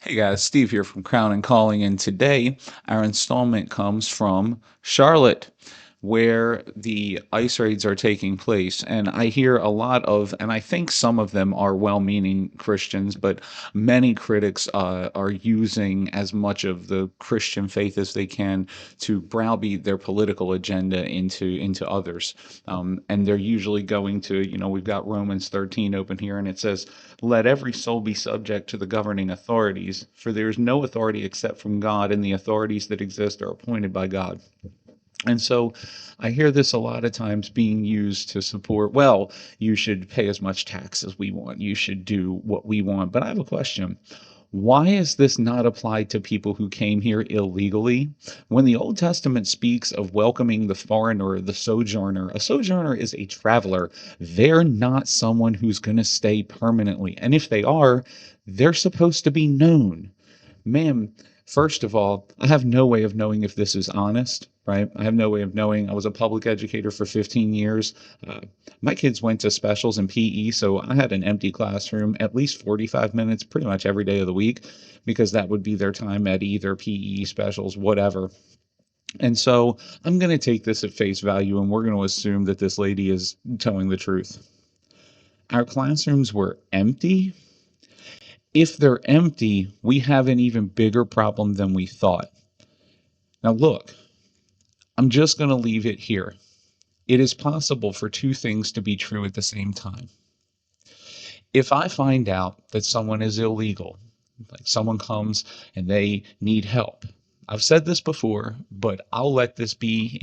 Hey guys, Steve here from Crown and Calling, and today our installment comes from Charlotte, where the ICE raids are taking place. And I hear a lot of, and I think some of them are well meaning Christians, but many critics are using as much of the Christian faith as they can to browbeat their political agenda into others. And they're usually going to, we've got Romans 13 open here, and it says, let every soul be subject to the governing authorities, for there is no authority except from God, and the authorities that exist are appointed by God. And so I hear this a lot of times being used to support, well, you should pay as much tax as we want. You should do what we want. But I have a question. Why is this not applied to people who came here illegally? When the Old Testament speaks of welcoming the foreigner, the sojourner, a sojourner is a traveler. They're not someone who's going to stay permanently. And if they are, they're supposed to be known. Ma'am, first of all, I have no way of knowing if this is honest, right? I have no way of knowing. I was a public educator for 15 years. Uh, my kids went to specials in PE, so I had an empty classroom at least 45 minutes pretty much every day of the week because that would be their time at either PE specials, whatever. And so I'm going to take this at face value and we're going to assume that this lady is telling the truth. Our classrooms were empty. If they're empty, we have an even bigger problem than we thought. Now, look, I'm just going to leave it here. It is possible for two things to be true at the same time. If I find out that someone is illegal, like someone comes and they need help, I've said this before, but I'll let this be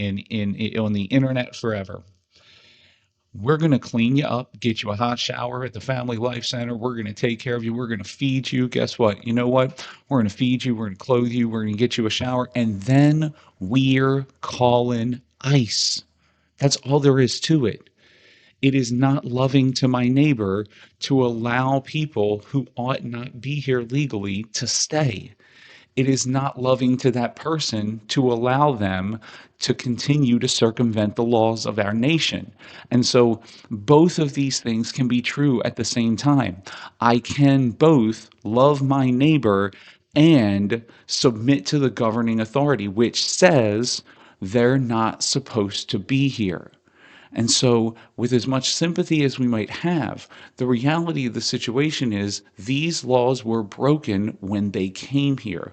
on the internet forever. We're going to clean you up, get you a hot shower at the Family Life Center. We're going to take care of you. We're going to feed you. Guess what? You know what? We're going to feed you. We're going to clothe you. We're going to get you a shower. And then we're calling ICE. That's all there is to it. It is not loving to my neighbor to allow people who ought not be here legally to stay. It is not loving to that person to allow them to continue to circumvent the laws of our nation. And so both of these things can be true at the same time. I can both love my neighbor and submit to the governing authority, which says they're not supposed to be here. And so, with as much sympathy as we might have, the reality of the situation is these laws were broken when they came here.